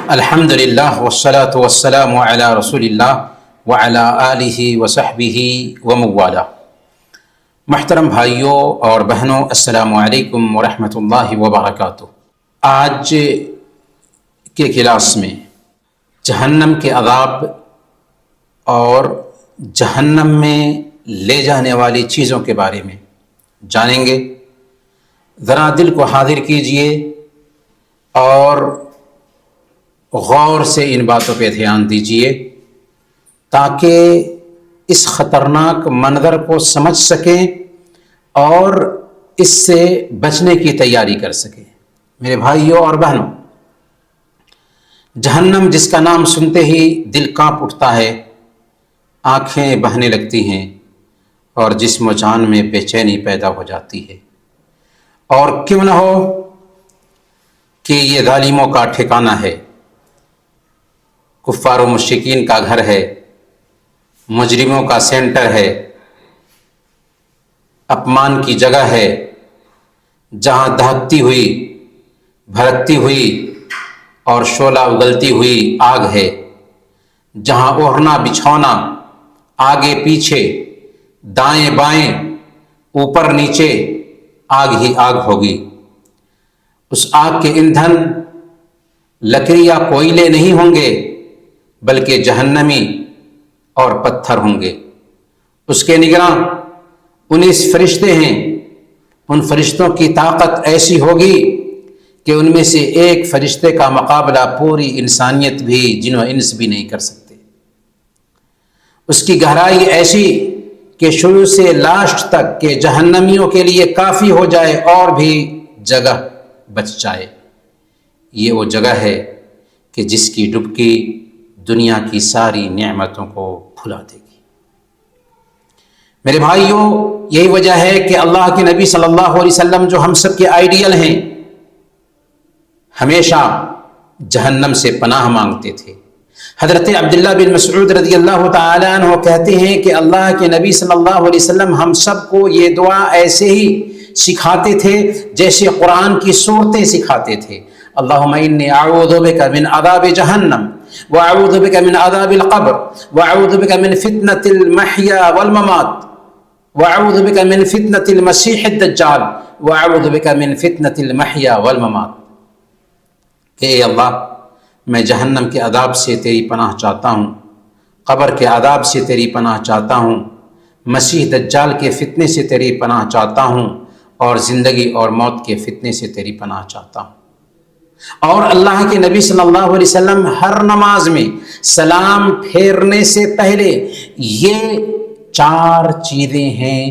الحمد للہ والصلاة والسلام علی رسول اللہ وعلی آلہ وصحبہ وموالا۔ محترم بھائیوں اور بہنوں، السلام علیکم ورحمۃ اللہ وبرکاتہ۔ آج کے کلاس میں جہنم کے عذاب اور جہنم میں لے جانے والی چیزوں کے بارے میں جانیں گے۔ ذرا دل کو حاضر کیجئے اور غور سے ان باتوں پہ دھیان دیجئے تاکہ اس خطرناک منظر کو سمجھ سکیں اور اس سے بچنے کی تیاری کر سکیں۔ میرے بھائیوں اور بہنوں، جہنم جس کا نام سنتے ہی دل کانپ اٹھتا ہے، آنکھیں بہنے لگتی ہیں اور جسم و جان میں بے چینی پیدا ہو جاتی ہے۔ اور کیوں نہ ہو کہ یہ ظالموں کا ٹھکانہ ہے، کفار و مشرکین کا گھر ہے، مجرموں کا سینٹر ہے، اپمان کی جگہ ہے، جہاں دہکتی ہوئی، بھڑکتی ہوئی اور شعلہ اگلتی ہوئی آگ ہے، جہاں اوڑھنا بچھونا آگے پیچھے دائیں بائیں اوپر نیچے آگ ہی آگ ہوگی۔ اس آگ کے ایندھن لکڑی یا کوئلے نہیں ہوں گے بلکہ جہنمی اور پتھر ہوں گے۔ اس کے نگراں 19 فرشتے ہیں۔ ان فرشتوں کی طاقت ایسی ہوگی کہ ان میں سے ایک فرشتے کا مقابلہ پوری انسانیت بھی، جن و انس بھی نہیں کر سکتے۔ اس کی گہرائی ایسی کہ شروع سے لاسٹ تک کہ جہنمیوں کے لیے کافی ہو جائے اور بھی جگہ بچ جائے۔ یہ وہ جگہ ہے کہ جس کی ڈبکی دنیا کی ساری نعمتوں کو بھلا دے گی۔ میرے بھائیوں، یہی وجہ ہے کہ اللہ کے نبی صلی اللہ علیہ وسلم جو ہم سب کے آئیڈیل ہیں، ہمیشہ جہنم سے پناہ مانگتے تھے۔ حضرت عبداللہ بن مسعود رضی اللہ تعالیٰ عنہ کہتے ہیں کہ اللہ کے نبی صلی اللہ علیہ وسلم ہم سب کو یہ دعا ایسے ہی سکھاتے تھے جیسے قرآن کی صورتیں سکھاتے تھے۔ اللہم انی اعوذ بک من عذاب جہنم واعوذ بک من عذاب القبر واعوذ بک من فتنة المحیا والممات واعوذ بک من فتنة المسیح الدجال واعوذ بک من فتنة المحیا والممات۔ کہ اے اللہ، میں جہنم کے عذاب سے تیری پناہ چاہتا ہوں، قبر کے عذاب سے تیری پناہ چاہتا ہوں، مسیح دجال کے فتنے سے تیری پناہ چاہتا ہوں، اور زندگی اور موت کے فتنے سے تیری پناہ چاہتا ہوں۔ اور اللہ کے نبی صلی اللہ علیہ وسلم ہر نماز میں سلام پھیرنے سے پہلے یہ 4 چیزیں ہیں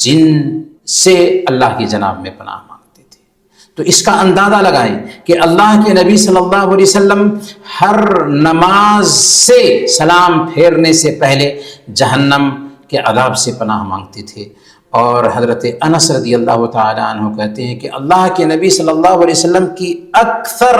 جن سے اللہ کی جناب میں پناہ مانگتے تھے۔ تو اس کا اندازہ لگائیں کہ اللہ کے نبی صلی اللہ علیہ وسلم ہر نماز سے سلام پھیرنے سے پہلے جہنم کے عذاب سے پناہ مانگتے تھے۔ اور حضرت انس رضی اللہ تعالیٰ عنہ کہتے ہیں کہ اللہ کے نبی صلی اللہ علیہ وسلم کی اکثر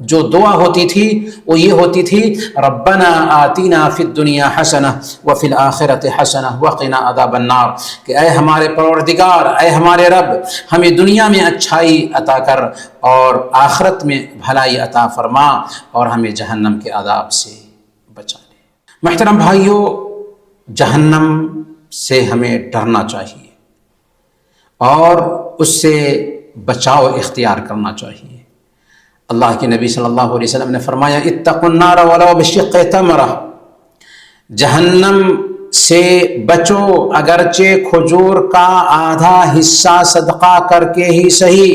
جو دعا ہوتی تھی وہ یہ ہوتی تھی، ربنا آتینا فی الدنیا حسنہ وفی الآخرۃ حسنہ وقنا عذاب النار، کہ اے ہمارے پروردگار، اے ہمارے رب، ہمیں دنیا میں اچھائی عطا کر اور آخرت میں بھلائی عطا فرما اور ہمیں جہنم کے عذاب سے بچا لے۔ محترم بھائیوں، جہنم سے ہمیں ڈرنا چاہیے اور اس سے بچاؤ اختیار کرنا چاہیے۔ اللہ کے نبی صلی اللہ علیہ وسلم نے فرمایا، اتقوا النار ولو بشق تمرہ، جہنم سے بچو اگرچہ کھجور کا آدھا حصہ صدقہ کر کے ہی صحیح۔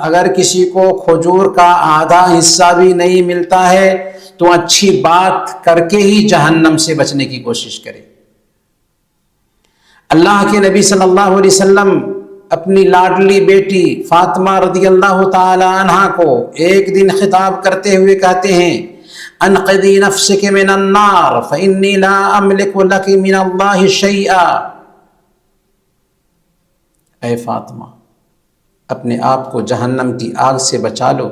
اگر کسی کو کھجور کا آدھا حصہ بھی نہیں ملتا ہے تو اچھی بات کر کے ہی جہنم سے بچنے کی کوشش کرے۔ اللہ کے نبی صلی اللہ علیہ وسلم اپنی لاڈلی بیٹی فاطمہ رضی اللہ تعالی عنہ کو ایک دن خطاب کرتے ہوئے کہتے ہیں، انقذی نفسک من النار فانی لا املک لک من اللہ شیئا۔ اے فاطمہ، اپنے آپ کو جہنم کی آگ سے بچا لو،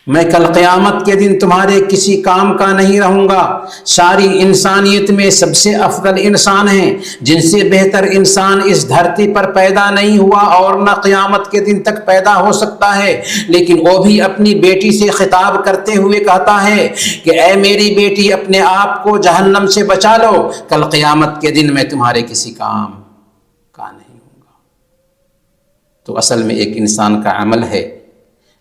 میں کل قیامت کے دن تمہارے کسی کام کا نہیں رہوں گا۔ ساری انسانیت میں سب سے افضل انسان ہیں، جن سے بہتر انسان اس دھرتی پر پیدا نہیں ہوا اور نہ قیامت کے دن تک پیدا ہو سکتا ہے، لیکن وہ بھی اپنی بیٹی سے خطاب کرتے ہوئے کہتا ہے کہ اے میری بیٹی، اپنے آپ کو جہنم سے بچا لو، کل قیامت کے دن میں تمہارے کسی کام کا نہیں ہوں گا۔ تو اصل میں ایک انسان کا عمل ہے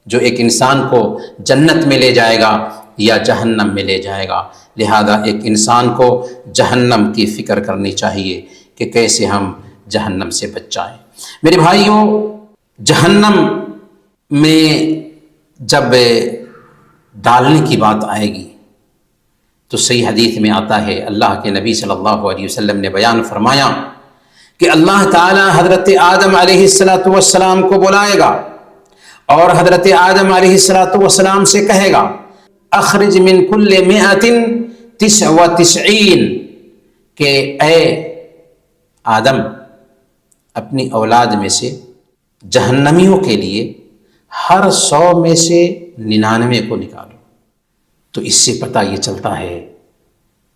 جو ایک انسان کو جنت میں لے جائے گا یا جہنم میں لے جائے گا۔ لہذا ایک انسان کو جہنم کی فکر کرنی چاہیے کہ کیسے ہم جہنم سے بچ جائیں۔ میرے بھائیوں، جہنم میں جب ڈالنے کی بات آئے گی تو صحیح حدیث میں آتا ہے، اللہ کے نبی صلی اللہ علیہ وسلم نے بیان فرمایا کہ اللہ تعالی حضرت آدم علیہ السلام کو بلائے گا اور حضرت آدم علیہ السلام سے کہے گا، اخرج من کل 199 کہ اے آدم، اپنی اولاد میں سے جہنمیوں کے لیے ہر 100 میں سے 99 کو نکالو۔ تو اس سے پتہ یہ چلتا ہے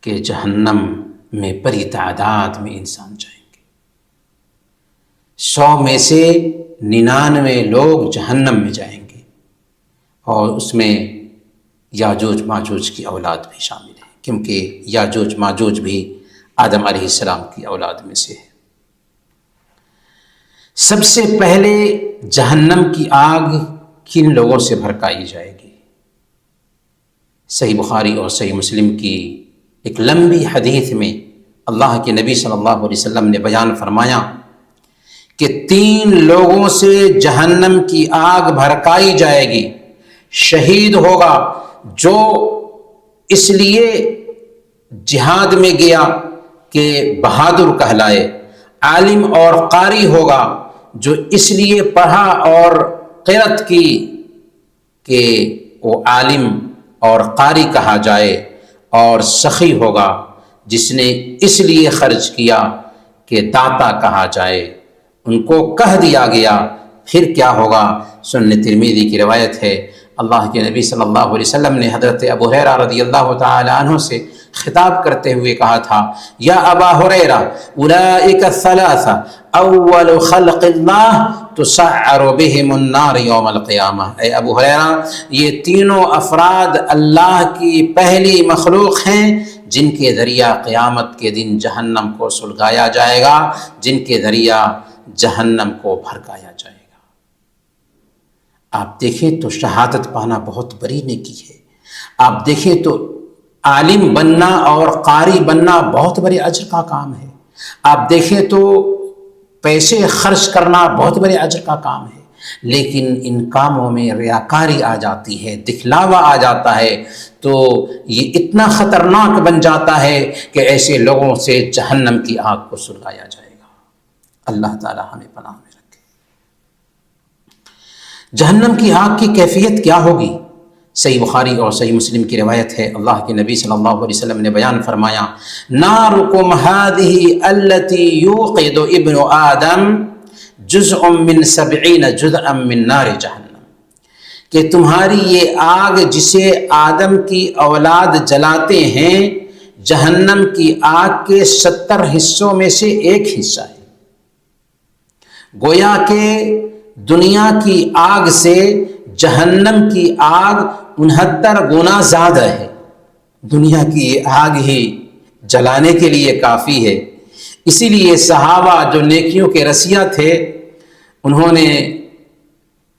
کہ جہنم میں بڑی تعداد میں انسان جائیں گے۔ 100 میں سے 99 لوگ جہنم میں جائیں گے، اور اس میں یاجوج ماجوج کی اولاد بھی شامل ہے، کیونکہ یاجوج ماجوج بھی آدم علیہ السلام کی اولاد میں سے ہے۔ سب سے پہلے جہنم کی آگ کن لوگوں سے بھڑکائی جائے گی؟ صحیح بخاری اور صحیح مسلم کی ایک لمبی حدیث میں اللہ کے نبی صلی اللہ علیہ وسلم نے بیان فرمایا کہ 3 لوگوں سے جہنم کی آگ بھڑکائی جائے گی۔ شہید ہوگا جو اس لیے جہاد میں گیا کہ بہادر کہلائے، عالم اور قاری ہوگا جو اس لیے پڑھا اور قرأت کی کہ وہ عالم اور قاری کہا جائے، اور سخی ہوگا جس نے اس لیے خرچ کیا کہ داتا کہا جائے۔ ان کو کہہ دیا گیا، پھر کیا ہوگا؟ سنن ترمذی کی روایت ہے، اللہ کے نبی صلی اللہ علیہ وسلم نے حضرت ابو ہریرہ رضی اللہ تعالی عنہ سے خطاب کرتے ہوئے کہا تھا، یا ابا ہریرہ اولئک الثلاثہ اول خلق اللہ تسعر بہم النار یوم القیامہ۔ اے ابو ہریرہ، یہ تینوں افراد اللہ کی پہلی مخلوق ہیں جن کے ذریعہ قیامت کے دن جہنم کو سلگایا جائے گا، جن کے ذریعہ جہنم کو بھڑکایا جائے گا۔ آپ دیکھیں تو شہادت پانا بہت بڑی نیکی ہے۔ آپ دیکھیں تو عالم بننا اور قاری بننا بہت بڑے اجر کا کام ہے۔ آپ دیکھیں تو پیسے خرچ کرنا بہت بڑے اجر کا کام ہے، لیکن ان کاموں میں ریاکاری آ جاتی ہے، دکھلاوا آ جاتا ہے، تو یہ اتنا خطرناک بن جاتا ہے کہ ایسے لوگوں سے جہنم کی آگ کو سلگایا جائے گا۔ اللہ تعالی ہمیں پناہ میں رکھے۔ جہنم کی آگ کی کیفیت کیا ہوگی؟ صحیح بخاری اور صحیح مسلم کی روایت ہے، اللہ کے نبی صلی اللہ علیہ وسلم نے بیان فرمایا، نارکم هذه التي يوقد ابن آدم جزء من 70 جزءا من نار جہنم، کہ تمہاری یہ آگ جسے آدم کی اولاد جلاتے ہیں، جہنم کی آگ کے 70 حصوں میں سے ایک حصہ ہے۔ گویا کہ دنیا کی آگ سے جہنم کی آگ 69 گنا زیادہ ہے۔ دنیا کی آگ ہی جلانے کے لیے کافی ہے۔ اسی لیے صحابہ جو نیکیوں کے رسیا تھے، انہوں نے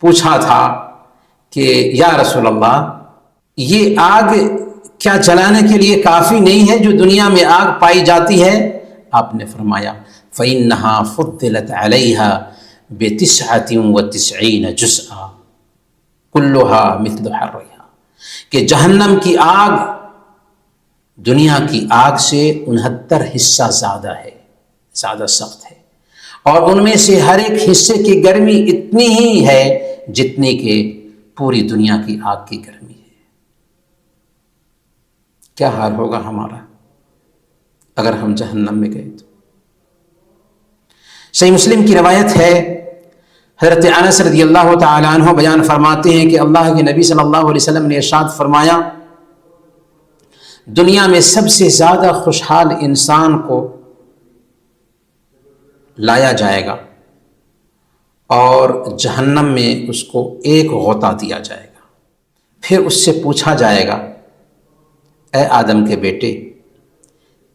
پوچھا تھا کہ یا رسول اللہ، یہ آگ کیا جلانے کے لیے کافی نہیں ہے جو دنیا میں آگ پائی جاتی ہے؟ آپ نے فرمایا فَإِنَّهَا فُضِّلَتْ عَلَيْهَا ب99 جزءا كلها مثل حرها، کہ جہنم کی آگ دنیا کی آگ سے 69 حصہ زیادہ ہے، زیادہ سخت ہے، اور ان میں سے ہر ایک حصے کی گرمی اتنی ہی ہے جتنی کہ پوری دنیا کی آگ کی گرمی ہے۔ کیا حال ہوگا ہمارا اگر ہم جہنم میں گئے تو؟ صحیح مسلم کی روایت ہے، حضرت انس رضی اللہ تعالیٰ عنہ بیان فرماتے ہیں کہ اللہ کے نبی صلی اللہ علیہ وسلم نے ارشاد فرمایا، دنیا میں سب سے زیادہ خوشحال انسان کو لایا جائے گا اور جہنم میں اس کو ایک غوطہ دیا جائے گا، پھر اس سے پوچھا جائے گا، اے آدم کے بیٹے،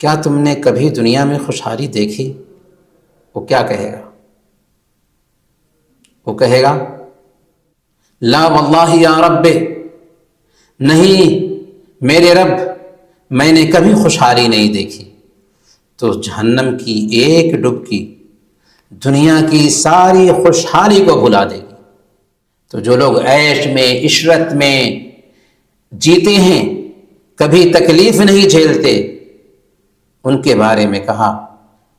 کیا تم نے کبھی دنیا میں خوشحالی دیکھی؟ وہ کیا کہے گا؟ وہ کہے گا، لا واللہ یا رب، نہیں میرے رب، میں نے کبھی خوشحالی نہیں دیکھی۔ تو جہنم کی ایک ڈبکی دنیا کی ساری خوشحالی کو بھلا دے گی۔ تو جو لوگ عیش میں، عشرت میں جیتے ہیں، کبھی تکلیف نہیں جھیلتے، ان کے بارے میں کہا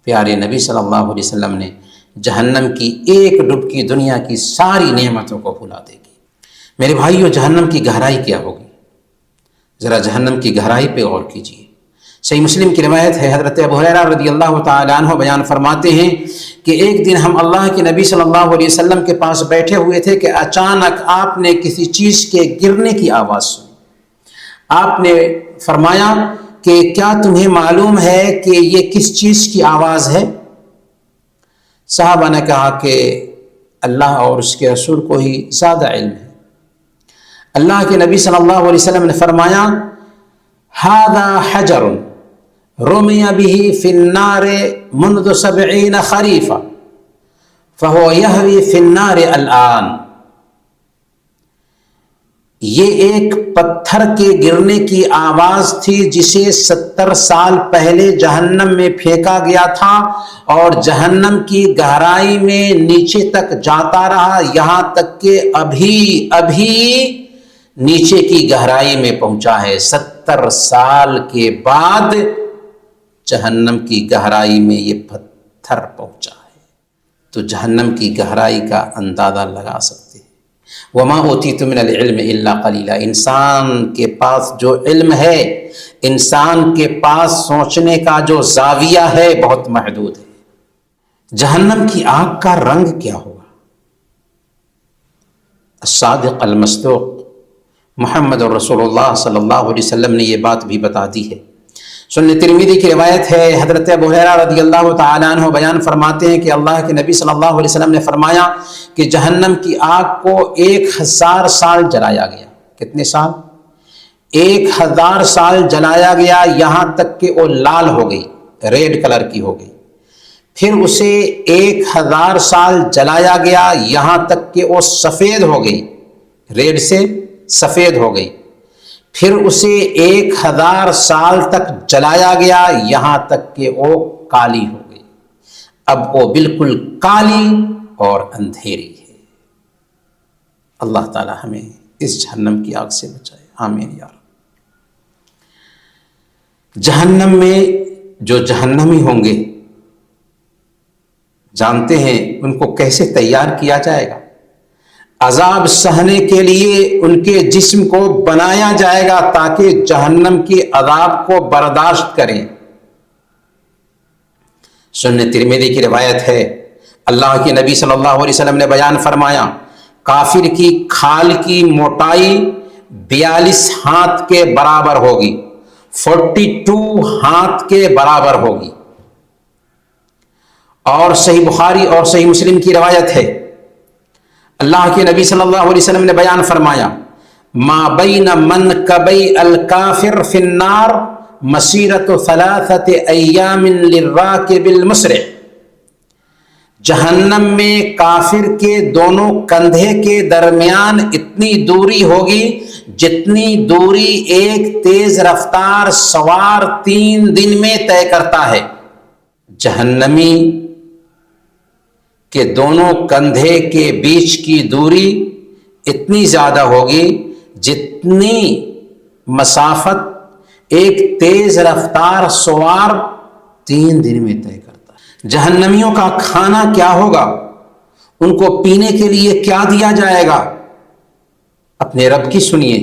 پیارے نبی صلی اللہ علیہ وسلم نے، جہنم کی ایک ڈبکی دنیا کی ساری نعمتوں کو بھلا دے گی۔ میرے بھائیو، جہنم کی گہرائی کیا ہوگی؟ ذرا جہنم کی گہرائی پہ غور کیجیے۔ صحیح مسلم کی روایت ہے، حضرت ابو ہریرہ رضی اللہ تعالیٰ عنہ بیان فرماتے ہیں کہ ایک دن ہم اللہ کے نبی صلی اللہ علیہ وسلم کے پاس بیٹھے ہوئے تھے کہ اچانک آپ نے کسی چیز کے گرنے کی آواز سنی۔ آپ نے فرمایا کہ کیا تمہیں معلوم ہے کہ یہ کس چیز کی آواز ہے؟ صحابہ نے کہا کہ اللہ اور اس کے رسول کو ہی زیادہ علم ہے۔ اللہ کے نبی صلی اللہ علیہ وسلم نے فرمایا، ھذا حجر رمی بہ فی النار منذ 70 خریفا فہو یہوی فی النار الآن۔ یہ ایک پتھر کے گرنے کی آواز تھی جسے 70 سال پہلے جہنم میں پھینکا گیا تھا، اور جہنم کی گہرائی میں نیچے تک جاتا رہا، یہاں تک کہ ابھی نیچے کی گہرائی میں پہنچا ہے۔ 70 سال کے بعد جہنم کی گہرائی میں یہ پتھر پہنچا ہے۔ تو جہنم کی گہرائی کا اندازہ لگا سکتے ہیں۔ وما اوتیت من العلم الا قلیلا، انسان کے پاس جو علم ہے، انسان کے پاس سوچنے کا جو زاویہ ہے، بہت محدود ہے۔ جہنم کی آگ کا رنگ کیا ہوگا؟ الصادق المصدوق محمد رسول اللہ صلی اللہ علیہ وسلم نے یہ بات بھی بتا دی ہے۔ سنن ترمذی کی روایت ہے، حضرت ابو ہریرہ رضی اللہ تعالیٰ عنہ بیان فرماتے ہیں کہ اللہ کے نبی صلی اللہ علیہ وسلم نے فرمایا کہ جہنم کی آگ کو 1000 سال جلایا گیا۔ کتنے سال؟ 1000 سال جلایا گیا، یہاں تک کہ وہ لال ہو گئی، ریڈ کلر کی ہو گئی۔ پھر اسے 1000 سال جلایا گیا، یہاں تک کہ وہ سفید ہو گئی، ریڈ سے سفید ہو گئی۔ پھر اسے 1000 سال تک جلایا گیا، یہاں تک کہ وہ کالی ہو گئی۔ اب وہ بالکل کالی اور اندھیری ہے۔ اللہ تعالی ہمیں اس جہنم کی آگ سے بچائے، آمین یا رب۔ جہنم میں جو جہنمی ہوں گے، جانتے ہیں ان کو کیسے تیار کیا جائے گا؟ عذاب سہنے کے لیے ان کے جسم کو بنایا جائے گا تاکہ جہنم کی عذاب کو برداشت کریں۔ سنن ترمذی کی روایت ہے، اللہ کے نبی صلی اللہ علیہ وسلم نے بیان فرمایا، کافر کی کھال کی موٹائی 42 ہاتھ کے برابر ہوگی، 42 ہاتھ کے برابر ہوگی۔ اور صحیح بخاری اور صحیح مسلم کی روایت ہے، اللہ کے نبی صلی اللہ علیہ وسلم نے بیان فرمایا، ما بین منکبی الکافر فی النار مسیرۃ 3 ایام للراکب المسرع۔ جہنم میں کافر کے دونوں کندھے کے درمیان اتنی دوری ہوگی جتنی دوری ایک تیز رفتار سوار 3 دن میں طے کرتا ہے۔ جہنمی کہ دونوں کندھے کے بیچ کی دوری اتنی زیادہ ہوگی جتنی مسافت ایک تیز رفتار سوار 3 دن میں طے کرتا ہے۔ جہنمیوں کا کھانا کیا ہوگا؟ ان کو پینے کے لیے کیا دیا جائے گا؟ اپنے رب کی سنیے،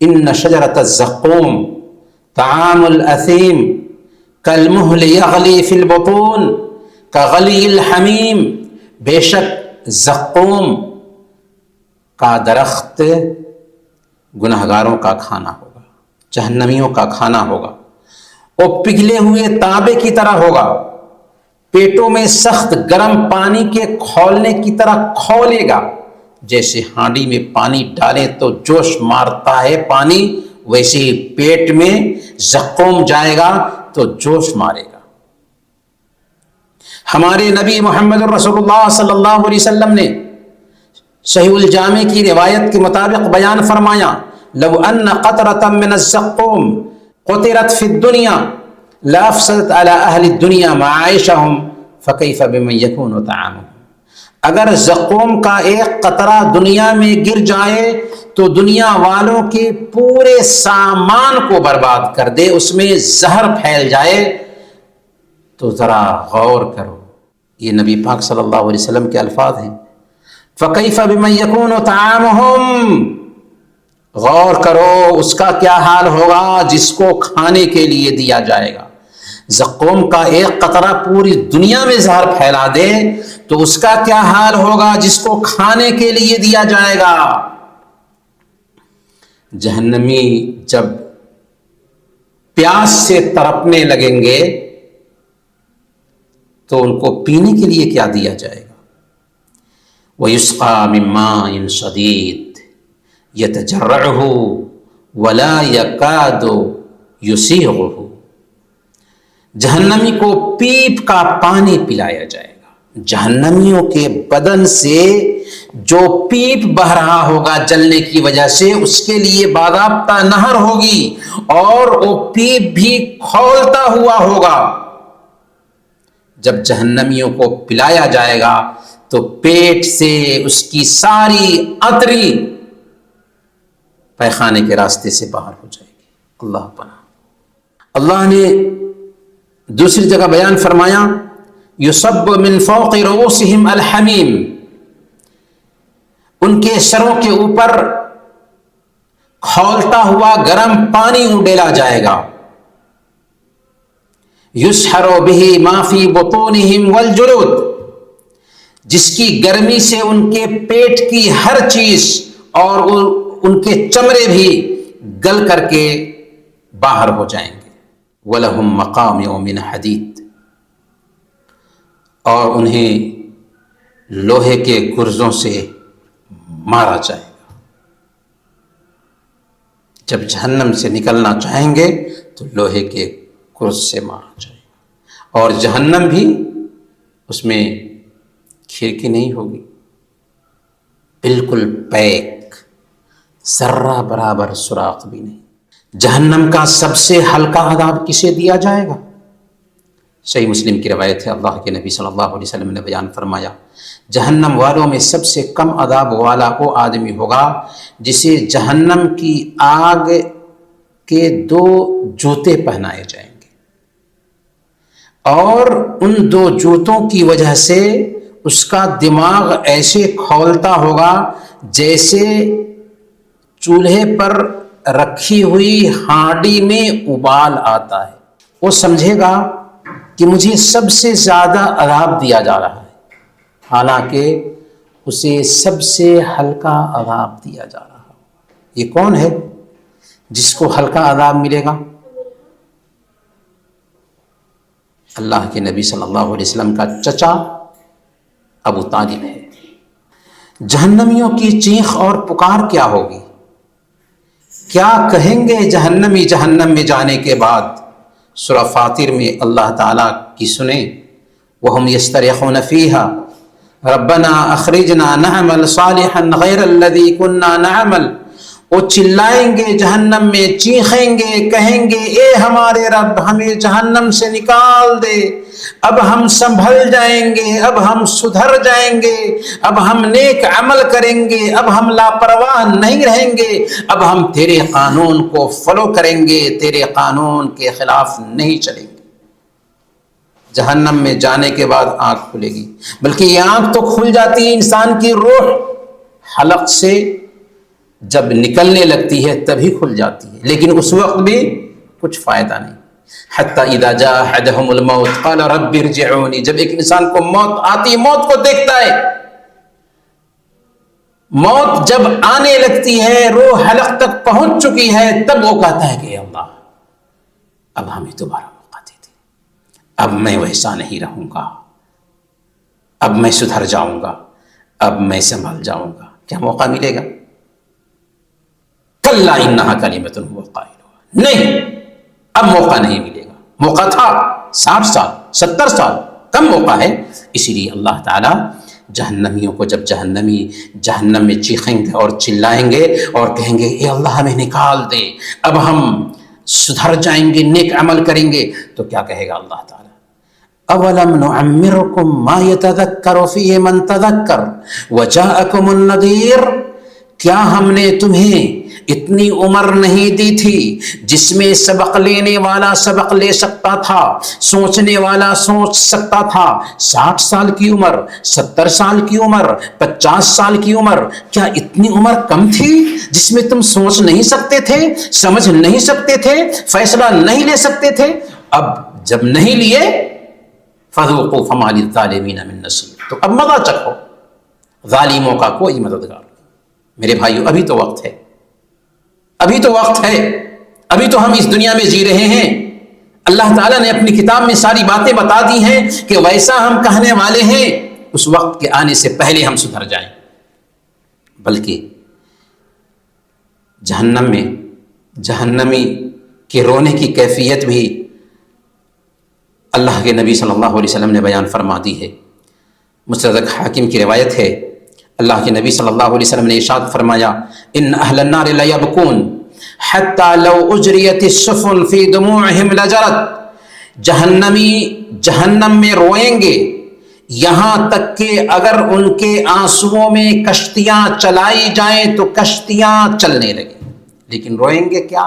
ان شجرۃ الزقوم طعام الاثیم کالمہل یغلی فی البطون کغلی الحمیم۔ بے شک زقوم کا درخت گنہگاروں کا کھانا ہوگا، جہنمیوں کا کھانا ہوگا، وہ پگھلے ہوئے تانبے کی طرح ہوگا، پیٹوں میں سخت گرم پانی کے کھولنے کی طرح کھولے گا۔ جیسے ہانڈی میں پانی ڈالیں تو جوش مارتا ہے پانی، ویسے ہی پیٹ میں زقوم جائے گا تو جوش مارے گا۔ ہمارے نبی محمد رسول اللہ صلی اللہ علیہ وسلم نے صحیح الجامع کی روایت کے مطابق بیان فرمایا، لو ان قطرة من الزقوم قطرت في الدنيا لافسدت على اهل الدنيا معائشهم فكيف بمن يكون طعامهم۔ اگر زقوم کا ایک قطرہ دنیا میں گر جائے تو دنیا والوں کے پورے سامان کو برباد کر دے، اس میں زہر پھیل جائے تو ذرا غور کرو۔ یہ نبی پاک صلی اللہ علیہ وسلم کے الفاظ ہیں، فَكَيْفَ بِمَنْ يَكُونُ طَعَامُهُمْ، غور کرو اس کا کیا حال ہوگا جس کو کھانے کے لیے دیا جائے گا۔ زقوم کا ایک قطرہ پوری دنیا میں زہر پھیلا دے تو اس کا کیا حال ہوگا جس کو کھانے کے لیے دیا جائے گا۔ جہنمی جب پیاس سے تڑپنے لگیں گے تو ان کو پینے کے لیے کیا دیا جائے گا؟ وَيُسْقَى مِن مَّاءٍ شَدِيدٍ يَتَجَرَّعُهُ وَلَا يَكَادُ يُسِيغُهُ، جہنمی کو پیپ کا پانی پلایا جائے گا۔ جہنمیوں کے بدن سے جو پیپ بہ رہا ہوگا جلنے کی وجہ سے، اس کے لیے باضابطہ نہر ہوگی اور وہ پیپ بھی کھولتا ہوا ہوگا۔ جب جہنمیوں کو پلایا جائے گا تو پیٹ سے اس کی ساری عطری پیخانے کے راستے سے باہر ہو جائے گی۔ اللہ پناہ۔ اللہ نے دوسری جگہ بیان فرمایا، یصب من فوق رؤوسہم الحمیم، ان کے سروں کے اوپر کھولتا ہوا گرم پانی ڈالا جائے گا۔ یسحر بہ ما فی بطونہم والجلود، جس کی گرمی سے ان کے پیٹ کی ہر چیز اور ان کے چمڑے بھی گل کر کے باہر ہو جائیں گے۔ وَلَهُمْ مَقَامِعُ مِنْ حَدِيدٍ، اور انہیں لوہے کے گرزوں سے مارا جائے گا۔ جب جہنم سے نکلنا چاہیں گے تو لوہے کے گرز سے مارا جائے گا، اور جہنم بھی اس میں کھڑکی نہیں ہوگی، بالکل پیک، ذرہ برابر سوراخ بھی نہیں۔ جہنم کا سب سے ہلکا عذاب کسے دیا جائے گا؟ صحیح مسلم کی روایت ہے، اللہ کے نبی صلی اللہ علیہ وسلم نے بیان فرمایا، جہنم والوں میں سب سے کم عذاب والا وہ آدمی ہوگا جسے جہنم کی آگ کے 2 جوتے پہنائے جائیں گے، اور ان 2 جوتوں کی وجہ سے اس کا دماغ ایسے کھولتا ہوگا جیسے چولہے پر رکھی ہوئی ہانڈی میں ابال آتا ہے۔ وہ سمجھے گا کہ مجھے سب سے زیادہ عذاب دیا جا رہا ہے، حالانکہ اسے سب سے ہلکا عذاب دیا جا رہا ہے۔ یہ کون ہے جس کو ہلکا عذاب ملے گا؟ اللہ کے نبی صلی اللہ علیہ وسلم کا چچا ابو طالب ہے۔ جہنمیوں کی چیخ اور پکار کیا ہوگی؟ کیا کہیں گے جہنمی جہنم میں جانے کے بعد؟ سورہ فاطر میں اللہ تعالیٰ کی سنیں، وَهُمْ يَسْتَرِخُونَ فِيهَا رَبَّنَا أَخْرِجْنَا نَعْمَلْ صَالِحًا غَيْرَ الَّذِي كُنَّا نَعْمَلْ، وہ چلائیں گے جہنم میں، چیخیں گے، کہیں گے اے ہمارے رب ہمیں جہنم سے نکال دے، اب ہم سنبھل جائیں گے، اب ہم سدھر جائیں گے، اب ہم نیک عمل کریں گے، اب ہم لاپرواہ نہیں رہیں گے، اب ہم تیرے قانون کو فالو کریں گے، تیرے قانون کے خلاف نہیں چلیں گے۔ جہنم میں جانے کے بعد آنکھ کھلے گی، بلکہ یہ آنکھ تو کھل جاتی ہے انسان کی روح حلق سے جب نکلنے لگتی ہے تبھی کھل جاتی ہے، لیکن اس وقت بھی کچھ فائدہ نہیں۔ حتی اذا جاء احدهم الموت قال رب ارجعونی، جب ایک انسان کو موت آتی، موت کو دیکھتا ہے موت جب آنے لگتی ہے، روح حلق تک پہنچ چکی ہے، تب وہ کہتا ہے کہ اے اللہ اب ہمیں دوبارہ موقع دے دے، اب میں ویسا نہیں رہوں گا، اب میں سدھر جاؤں گا، اب میں سنبھل جاؤں گا۔ کیا موقع ملے گا؟ کلا انہا کلمۃ هو قائلها، نہیں، اب موقع نہیں ملے گا۔ موقع تھا 60 سال 70 سال، کم موقع ہے۔ اسی لیے اللہ تعالیٰ جہنمیوں کو، جب جہنمی جہنم میں چیخیں گے اور چلائیں گے اور کہیں گے اے اللہ ہمیں نکال دے، اب ہم سدھر جائیں گے، نیک عمل کریں گے، تو کیا کہے گا اللہ تعالیٰ؟ اولم نعمرکم ما یتذکر فیہ من تذکر وجاءکم النذیر، کیا ہم نے تمہیں اتنی عمر نہیں دی تھی جس میں سبق لینے والا سبق لے سکتا تھا، سوچنے والا سوچ سکتا تھا؟ 60 سال کی عمر، 70 سال کی عمر، 50 سال کی عمر، کیا اتنی عمر کم تھی جس میں تم سوچ نہیں سکتے تھے، سمجھ نہیں سکتے تھے، فیصلہ نہیں لے سکتے تھے؟ اب جب نہیں لیے فذوقوا فما للظالمین من نصیر، تو اب مزہ چکھو، ظالموں کا کوئی مددگار۔ میرے بھائیو ابھی تو وقت ہے، ابھی تو وقت ہے، ابھی تو ہم اس دنیا میں جی رہے ہیں۔ اللہ تعالیٰ نے اپنی کتاب میں ساری باتیں بتا دی ہیں کہ ویسا ہم کہنے والے ہیں، اس وقت کے آنے سے پہلے ہم سدھر جائیں۔ بلکہ جہنم میں جہنمی کے رونے کی کیفیت بھی اللہ کے نبی صلی اللہ علیہ وسلم نے بیان فرما دی ہے۔ مستدرک حاکم کی روایت ہے، اللہ کے نبی صلی اللہ علیہ وسلم نے ارشاد فرمایا ان اہل النار لیبکون حتی لو اجریت السفن فی دموعہم لجرت، جہنمی جہنم میں روئیں گے یہاں تک کہ اگر ان کے آنسوؤں میں کشتیاں چلائی جائیں تو کشتیاں چلنے لگیں، لیکن روئیں گے کیا؟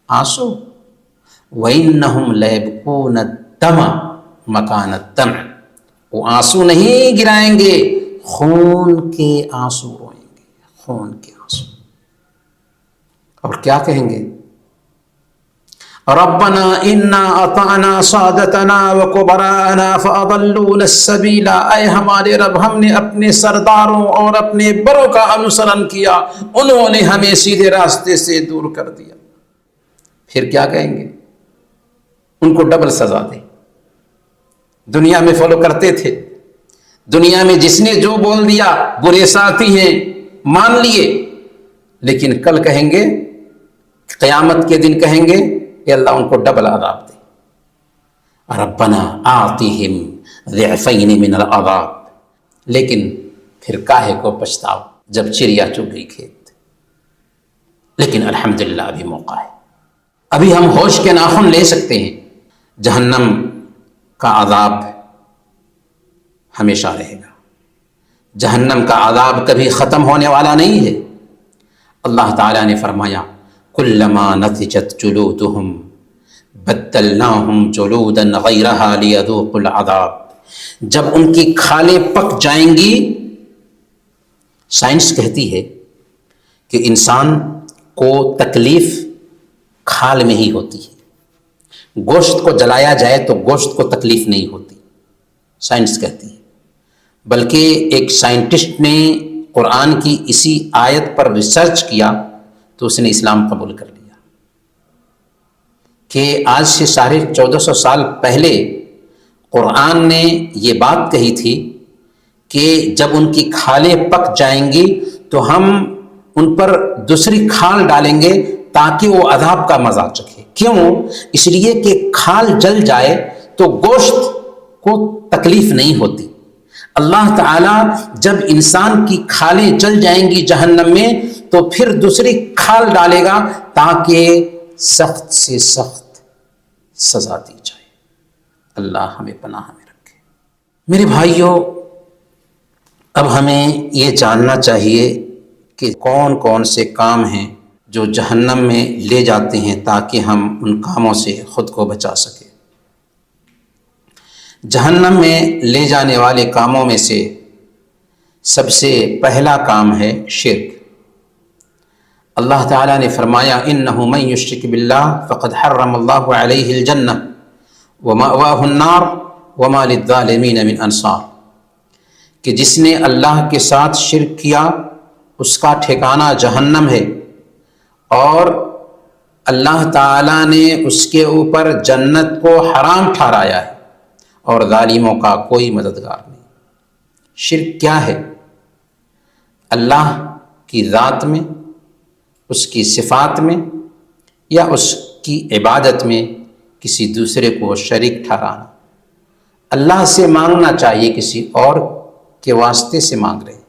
آنسو۔ وَإِنَّهُمْ لَيَبْكُونَ الدَّمَ مَكَانَ الدَّمْعِ، وہ آنسو نہیں گرائیں گے، خون کے آنسو روئیں گے، خون کے آنسو۔ اور کیا کہیں گے؟ ربنا انا اطعنا سادتنا وکبراءنا فاضلونا السبیل، اے ہمارے رب ہم نے اپنے سرداروں اور اپنے بڑوں کا انوسرن کیا، انہوں نے ہمیں سیدھے راستے سے دور کر دیا۔ پھر کیا کہیں گے؟ ان کو ڈبل سزا دے۔ دنیا میں فالو کرتے تھے، دنیا میں جس نے جو بول دیا، برے ساتھی ہیں مان لیے، لیکن کل کہیں گے، قیامت کے دن کہیں گے کہ اللہ ان کو ڈبل عذاب دے۔ ربنا آتِہم ضعفین من العذاب، لیکن پھر کاہے کو پچھتاؤ جب چڑیا چگ گئی کھیت۔ لیکن الحمدللہ ابھی موقع ہے، ابھی ہم ہوش کے ناخن لے سکتے ہیں۔ جہنم کا عذاب ہمیشہ رہے گا، جہنم کا عذاب کبھی ختم ہونے والا نہیں ہے۔ اللہ تعالیٰ نے فرمایا کلما نضجت جلودہم بدلناہم جلودا غیرہا لیذوقوا العذاب، جب ان کی کھالیں پک جائیں گی، سائنس کہتی ہے کہ انسان کو تکلیف کھال میں ہی ہوتی ہے، گوشت کو جلایا جائے تو گوشت کو تکلیف نہیں ہوتی، سائنس کہتی ہے۔ بلکہ ایک سائنٹسٹ نے قرآن کی اسی آیت پر ریسرچ کیا تو اس نے اسلام قبول کر لیا کہ آج سے 1450 سال پہلے قرآن نے یہ بات کہی تھی کہ جب ان کی کھالیں پک جائیں گی تو ہم ان پر دوسری کھال ڈالیں گے تاکہ وہ عذاب کا مزہ چکھے۔ کیوں؟ اس لیے کہ کھال جل جائے تو گوشت کو تکلیف نہیں ہوتی۔ اللہ تعالیٰ جب انسان کی کھالیں جل جائیں گی جہنم میں تو پھر دوسری کھال ڈالے گا تاکہ سخت سے سخت سزا دی جائے۔ اللہ ہمیں پناہ میں رکھے۔ میرے بھائیوں، اب ہمیں یہ جاننا چاہیے کہ کون کون سے کام ہیں جو جہنم میں لے جاتے ہیں تاکہ ہم ان کاموں سے خود کو بچا سکیں۔ جہنم میں لے جانے والے کاموں میں سے سب سے پہلا کام ہے شرک۔ اللہ تعالیٰ نے فرمایا انہ من یشرک باللہ فقد حرم اللہ علیہ الجنہ ومأواہ النار وما للظالمین من انصار، کہ جس نے اللہ کے ساتھ شرک کیا اس کا ٹھکانہ جہنم ہے، اور اللہ تعالیٰ نے اس کے اوپر جنت کو حرام ٹھہرایا ہے، اور ظالموں کا کوئی مددگار نہیں۔ شرک کیا ہے؟ اللہ کی ذات میں، اس کی صفات میں، یا اس کی عبادت میں کسی دوسرے کو شریک ٹھہرانا۔ اللہ سے مانگنا چاہیے، کسی اور کے واسطے سے مانگ رہے ہیں۔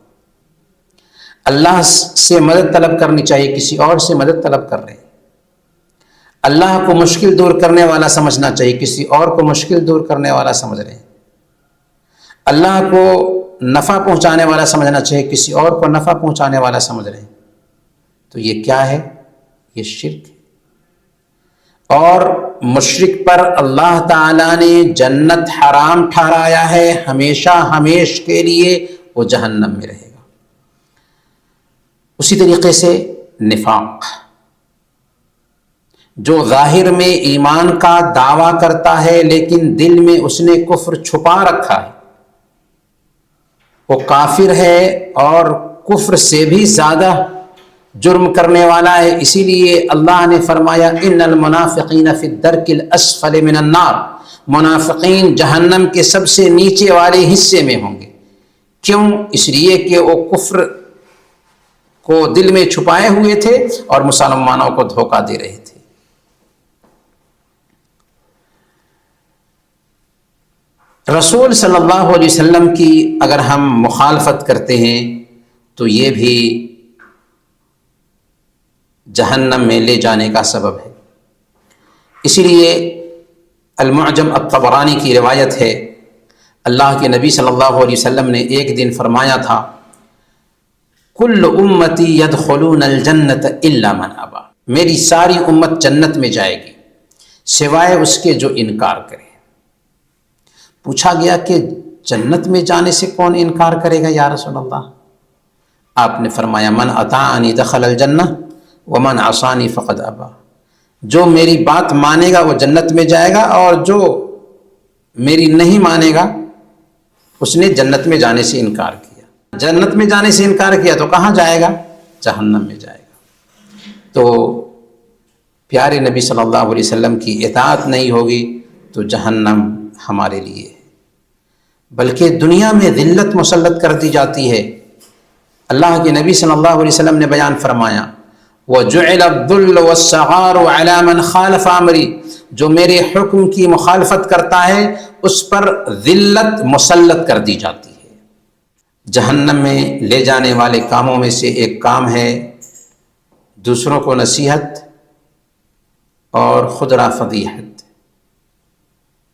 اللہ سے مدد طلب کرنی چاہیے، کسی اور سے مدد طلب کر رہے ہیں۔ اللہ کو مشکل دور کرنے والا سمجھنا چاہیے، کسی اور کو مشکل دور کرنے والا سمجھ رہے ہیں۔ اللہ کو نفع پہنچانے والا سمجھنا چاہیے، کسی اور کو نفع پہنچانے والا سمجھ رہے ہیں۔ تو یہ کیا ہے؟ یہ شرک ہے۔ اور مشرک پر اللہ تعالیٰ نے جنت حرام ٹھہرایا ہے، ہمیشہ ہمیش کے لیے وہ جہنم میں رہے گا۔ اسی طریقے سے نفاق، جو ظاہر میں ایمان کا دعویٰ کرتا ہے لیکن دل میں اس نے کفر چھپا رکھا ہے، وہ کافر ہے اور کفر سے بھی زیادہ جرم کرنے والا ہے۔ اسی لیے اللہ نے فرمایا ان المنافقین فی الدرک الاسفل من النار، منافقین جہنم کے سب سے نیچے والے حصے میں ہوں گے۔ کیوں؟ اس لیے کہ وہ کفر کو دل میں چھپائے ہوئے تھے اور مسلمانوں کو دھوکہ دے رہے تھے۔ رسول صلی اللہ علیہ وسلم کی اگر ہم مخالفت کرتے ہیں تو یہ بھی جہنم میں لے جانے کا سبب ہے۔ اسی لیے المعجم الطبرانی کی روایت ہے، اللہ کے نبی صلی اللہ علیہ وسلم نے ایک دن فرمایا تھا کل امتی یدخلون الجنت الا من ابا، میری ساری امت جنت میں جائے گی سوائے اس کے جو انکار کرے۔ پوچھا گیا کہ جنت میں جانے سے کون انکار کرے گا یا رسول اللہ؟ آپ نے فرمایا من اطاعنی دخل الجنہ ومن عصانی فقد ابا، جو میری بات مانے گا وہ جنت میں جائے گا، اور جو میری نہیں مانے گا اس نے جنت میں جانے سے انکار کیا۔ جنت میں جانے سے انکار کیا تو کہاں جائے گا؟ جہنم میں جائے گا۔ تو پیارے نبی صلی اللہ علیہ وسلم کی اطاعت نہیں ہوگی تو جہنم ہمارے لیے ہے، بلکہ دنیا میں ذلت مسلط کر دی جاتی ہے۔ اللہ کے نبی صلی اللہ علیہ وسلم نے بیان فرمایا وَجُعِلَ الذُّلُّ وَالصَّغَارُ عَلَى مَنْ خَالَفَ أَمْرِي، جو میرے حکم کی مخالفت کرتا ہے اس پر ذلت مسلط کر دی جاتی ہے۔ جہنم میں لے جانے والے کاموں میں سے ایک کام ہے دوسروں کو نصیحت اور خود را فضیحت،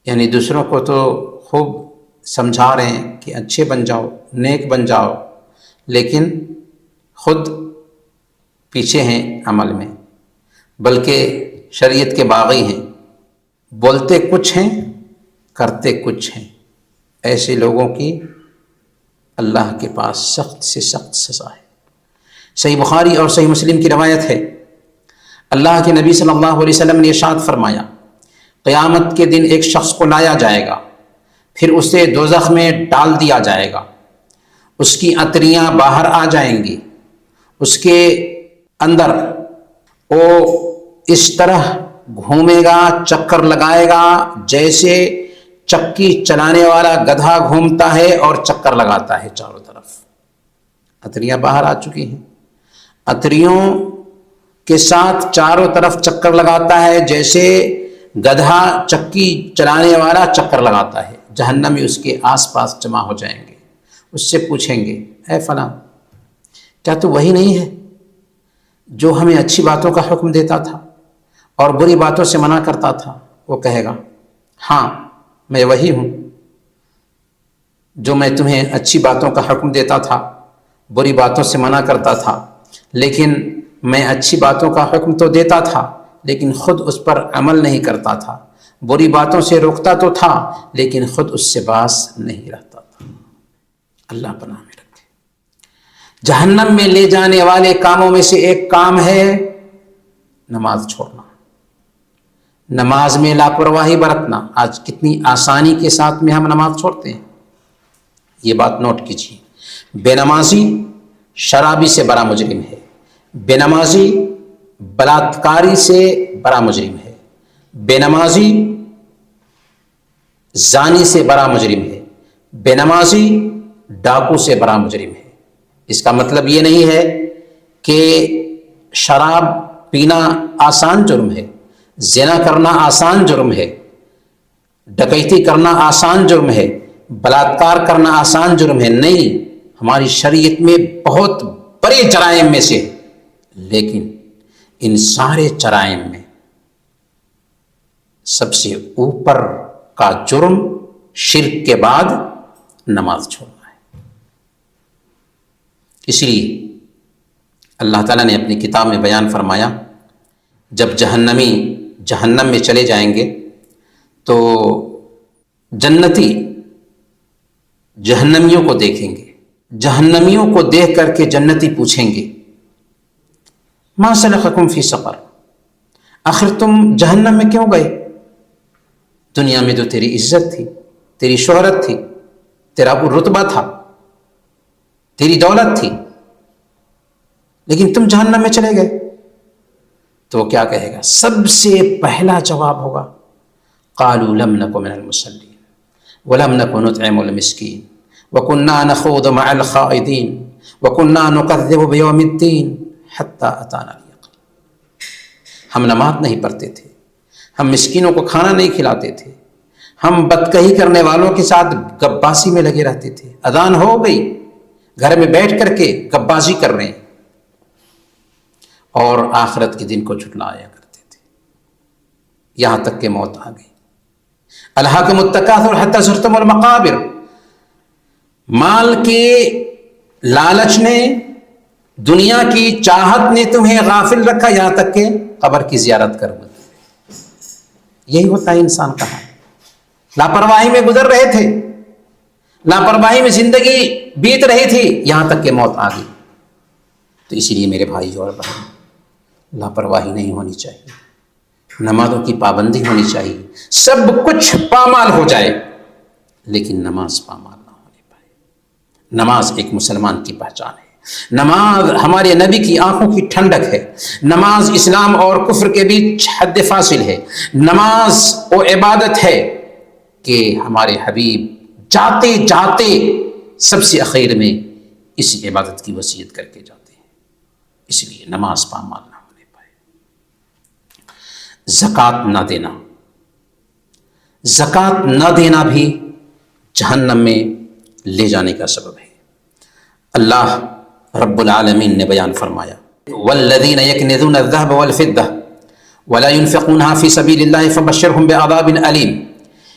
یعنی دوسروں کو تو خوب سمجھا رہے ہیں کہ اچھے بن جاؤ، نیک بن جاؤ، لیکن خود پیچھے ہیں عمل میں، بلکہ شریعت کے باغی ہیں، بولتے کچھ ہیں کرتے کچھ ہیں۔ ایسے لوگوں کی اللہ کے پاس سخت سے سخت سزا ہے۔ صحیح بخاری اور صحیح مسلم کی روایت ہے، اللہ کے نبی صلی اللہ علیہ وسلم نے ارشاد فرمایا قیامت کے دن ایک شخص کو لایا جائے گا، پھر اسے دوزخ میں ڈال دیا جائے گا، اس کی عطریاں باہر آ جائیں گی، اس کے اندر وہ اس طرح گھومے گا، چکر لگائے گا جیسے چکی چلانے والا گدھا گھومتا ہے اور چکر لگاتا ہے چاروں طرف۔ عطریاں باہر آ چکی ہیں، عطریوں کے ساتھ چاروں طرف چکر لگاتا ہے جیسے گدھا چکی چلانے والا چکر لگاتا ہے۔ جہنمی اس کے آس پاس جمع ہو جائیں گے، اس سے پوچھیں گے اے فلاں، کیا تو وہی نہیں ہے جو ہمیں اچھی باتوں کا حکم دیتا تھا اور بری باتوں سے منع کرتا تھا؟ وہ کہے گا ہاں میں وہی ہوں جو میں تمہیں اچھی باتوں کا حکم دیتا تھا، بری باتوں سے منع کرتا تھا، لیکن میں اچھی باتوں کا حکم تو دیتا تھا لیکن خود اس پر عمل نہیں کرتا تھا، بری باتوں سے روکتا تو تھا لیکن خود اس سے باز نہیں رہتا تھا۔ اللہ پناہ میں رکھے۔ جہنم میں لے جانے والے کاموں میں سے ایک کام ہے نماز چھوڑنا، نماز میں لاپرواہی برتنا۔ آج کتنی آسانی کے ساتھ میں ہم نماز چھوڑتے ہیں، یہ بات نوٹ کیجیے۔ بے نمازی شرابی سے بڑا مجرم ہے، بے نمازی بلاత్కాری سے بڑا مجرم ہے، بے نمازی زانی سے بڑا مجرم ہے، بے نمازی ڈاکو سے بڑا مجرم ہے۔ اس کا مطلب یہ نہیں ہے کہ شراب پینا آسان جرم ہے، زنا کرنا آسان جرم ہے، ڈکیتی کرنا آسان جرم ہے، بلاత్కాر کرنا آسان جرم ہے، نہیں، ہماری شریعت میں بہت بڑے جرائم میں سے، لیکن ان سارے جرائم میں سب سے اوپر کا جرم شرک کے بعد نماز چھوڑنا ہے۔ اس لیے اللہ تعالیٰ نے اپنی کتاب میں بیان فرمایا، جب جہنمی جہنم میں چلے جائیں گے تو جنتی جہنمیوں کو دیکھیں گے، جہنمیوں کو دیکھ کر کے جنتی پوچھیں گے ما سلککم فی سقر، آخر تم جہنم میں کیوں گئے؟ دنیا میں تو تیری عزت تھی، تیری شہرت تھی، تیرا رتبہ تھا، تیری دولت تھی، لیکن تم جہنم میں چلے گئے۔ تو وہ کیا کہے گا؟ سب سے پہلا جواب ہوگا قالوا لم نک من المصلین ولم نک نطعم المسکین وکنا نخوض مع الخائضین وکنا نکذب بیوم الدین حتی اتانا الیقین۔ ہم نماز نہیں پڑھتے تھے، ہم مسکینوں کو کھانا نہیں کھلاتے تھے، ہم بدکہی کرنے والوں کے ساتھ گپبازی میں لگے رہتے تھے، اذان ہو گئی گھر میں بیٹھ کر کے گپبازی کر رہے ہیں، اور آخرت کے دن کو جھٹلایا کرتے تھے، یہاں تک کہ موت آ گئی۔ الہاکم التکاثر حتی زرتم المقابر، مال کے لالچ نے، دنیا کی چاہت نے تمہیں غافل رکھا یہاں تک کہ قبر کی زیارت کر گئی۔ یہی ہوتا ہے انسان کا حال، لاپرواہی میں گزر رہے تھے، لاپرواہی میں زندگی بیت رہی تھی، یہاں تک کہ موت آ گئی۔ تو اسی لیے میرے بھائی اور بہن، لاپرواہی نہیں ہونی چاہیے، نمازوں کی پابندی ہونی چاہیے، سب کچھ پامال ہو جائے لیکن نماز پامال نہ ہونے پائے۔ نماز ایک مسلمان کی پہچان ہے، نماز ہمارے نبی کی آنکھوں کی ٹھنڈک ہے، نماز اسلام اور کفر کے بیچ حد فاصل ہے، نماز وہ عبادت ہے کہ ہمارے حبیب جاتے جاتے سب سے اخیر میں اس عبادت کی وصیت کر کے جاتے ہیں، اس لیے نماز پامال نہ ہونے پائے۔ زکوٰۃ نہ دینا، زکوٰۃ نہ دینا بھی جہنم میں لے جانے کا سبب ہے۔ اللہ رب العالمین نے بیان فرمایا والذین یکنزون الذهب والفضة ولا ينفقونها في سبيل الله فبشرهم بعذاب أليم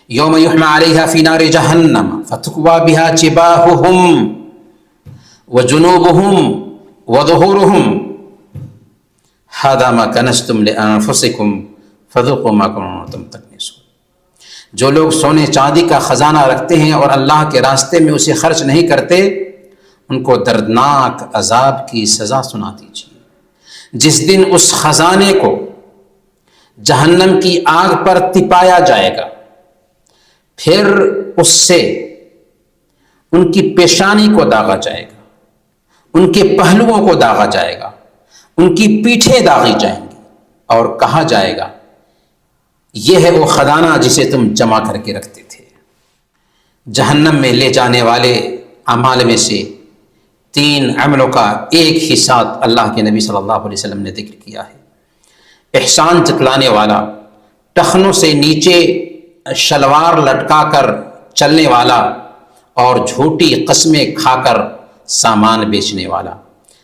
يوم يحمى عليها في نار جهنم فتكوى بها جباههم وجنوبهم وظهورهم هذا ما كنزتم لأنفسكم فذوقوا ما كنتم تكنزون۔ جو لوگ سونے چاندی کا خزانہ رکھتے ہیں اور اللہ کے راستے میں اسے خرچ نہیں کرتے، ان کو دردناک عذاب کی سزا سنا دیجیے۔ جس دن اس خزانے کو جہنم کی آگ پر تپایا جائے گا، پھر اس سے ان کی پیشانی کو داغا جائے گا، ان کے پہلوؤں کو داغا جائے گا، ان کی پیٹھیں داغی جائیں گی، اور کہا جائے گا یہ ہے وہ خزانہ جسے تم جمع کر کے رکھتے تھے۔ جہنم میں لے جانے والے اعمال میں سے 3 عملوں کا ایک ہی ساتھ اللہ کے نبی صلی اللہ علیہ وسلم نے ذکر کیا ہے۔ احسان جتلانے والا، ٹخنوں سے نیچے شلوار لٹکا کر چلنے والا، اور جھوٹی قسمیں کھا کر سامان بیچنے والا۔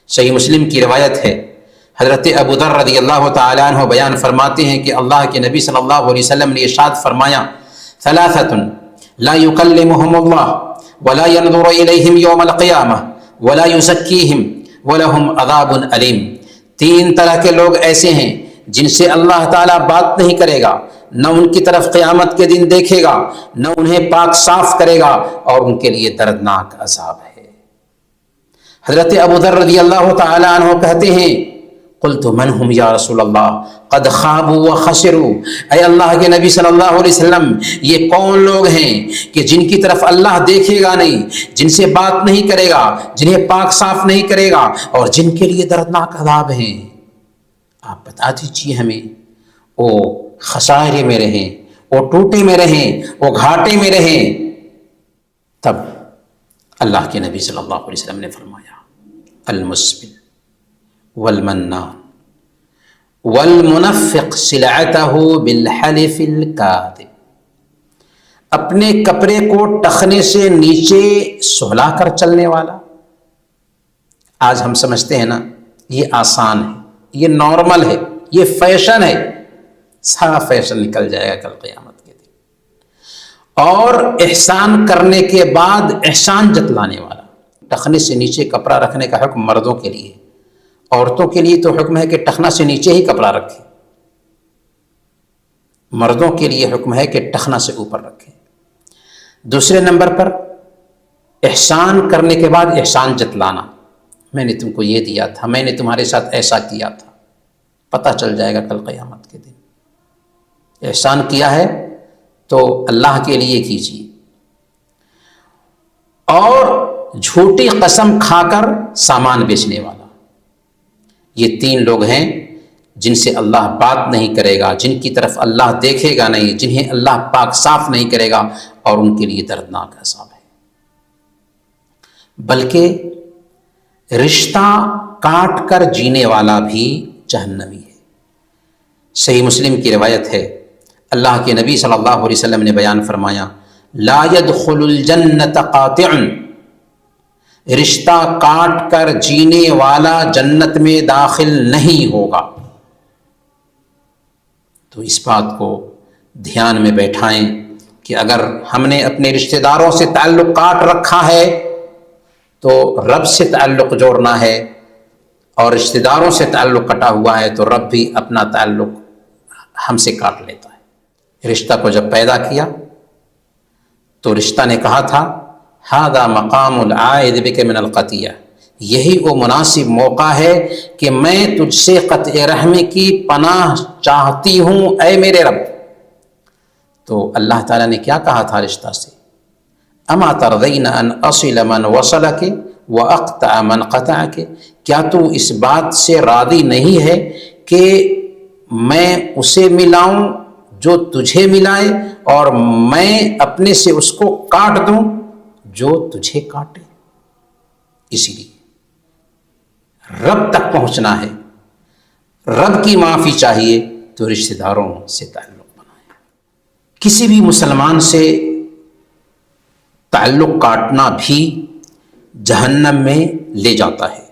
صحیح مسلم کی روایت ہے، حضرت ابو ذر رضی اللہ تعالیٰ عنہ بیان فرماتے ہیں کہ اللہ کے نبی صلی اللہ علیہ وسلم نے ارشاد فرمایا ثلاثۃ لا یکلمہم اللہ ولا ينظر الیہم یوم القیامہ ولا یزکیہم ولہم عذاب علیم۔ 3 طرح کے لوگ ایسے ہیں جن سے اللہ تعالیٰ بات نہیں کرے گا، نہ ان کی طرف قیامت کے دن دیکھے گا، نہ انہیں پاک صاف کرے گا، اور ان کے لیے دردناک عذاب ہے۔ حضرت ابو ذر رضی اللہ تعالیٰ عنہ کہتے ہیں قلت من هم یا رسول اللہ قد خابوا وخسروا، اے اللہ کے نبی صلی اللہ علیہ وسلم یہ کون لوگ ہیں کہ جن کی طرف اللہ دیکھے گا نہیں، جن سے بات نہیں کرے گا، جنہیں پاک صاف نہیں کرے گا، اور جن کے لیے دردناک عذاب ہیں؟ آپ بتا دیجیے ہمیں، وہ خسارے میں رہیں، وہ ٹوٹے میں رہیں، وہ گھاٹے میں رہیں۔ تب اللہ کے نبی صلی اللہ علیہ وسلم نے فرمایا المسبل والمنان والمنفق سلعته بالحلف الكاذب، اپنے کپڑے کو ٹخنے سے نیچے سہلا کر چلنے والا۔ آج ہم سمجھتے ہیں نا یہ آسان ہے، یہ نارمل ہے، یہ فیشن ہے، سارا فیشن نکل جائے گا کل قیامت کے دن۔ اور احسان کرنے کے بعد احسان جتلانے والا۔ ٹخنے سے نیچے کپڑا رکھنے کا حکم مردوں کے لیے، عورتوں کے لیے تو حکم ہے کہ ٹخنا سے نیچے ہی کپڑا رکھیں، مردوں کے لیے حکم ہے کہ ٹخنا سے اوپر رکھیں۔ دوسرے نمبر پر احسان کرنے کے بعد احسان جتلانا، میں نے تم کو یہ دیا تھا، میں نے تمہارے ساتھ ایسا کیا تھا، پتہ چل جائے گا کل قیامت کے دن۔ احسان کیا ہے تو اللہ کے لیے کیجیے۔ اور جھوٹی قسم کھا کر سامان بیچنے والا، یہ تین لوگ ہیں جن سے اللہ بات نہیں کرے گا، جن کی طرف اللہ دیکھے گا نہیں، جنہیں اللہ پاک صاف نہیں کرے گا، اور ان کے لیے دردناک عذاب ہے۔ بلکہ رشتہ کاٹ کر جینے والا بھی جہنمی ہے۔ صحیح مسلم کی روایت ہے، اللہ کے نبی صلی اللہ علیہ وسلم نے بیان فرمایا لا يدخل الجنت قاطع، رشتہ کاٹ کر جینے والا جنت میں داخل نہیں ہوگا۔ تو اس بات کو دھیان میں بیٹھائیں کہ اگر ہم نے اپنے رشتہ داروں سے تعلق کاٹ رکھا ہے تو رب سے تعلق جوڑنا ہے، اور رشتہ داروں سے تعلق کٹا ہوا ہے تو رب بھی اپنا تعلق ہم سے کاٹ لیتا ہے۔ رشتہ کو جب پیدا کیا تو رشتہ نے کہا تھا ھذا مقام العائد بک من القطیع، یہی وہ مناسب موقع ہے کہ میں تجھ سے قطع رحمی کی پناہ چاہتی ہوں اے میرے رب۔ تو اللہ تعالیٰ نے کیا کہا تھا رشتہ سے؟ اما ترضین ان اصل من وصلک واقطع من قطعک، کیا تو اس بات سے راضی نہیں ہے کہ میں اسے ملاؤں جو تجھے ملائے، اور میں اپنے سے اس کو کاٹ دوں جو تجھے کاٹے؟ اسی لیے رب تک پہنچنا ہے، رب کی معافی چاہیے تو رشتہ داروں سے تعلق بنائیں۔ کسی بھی مسلمان سے تعلق کاٹنا بھی جہنم میں لے جاتا ہے۔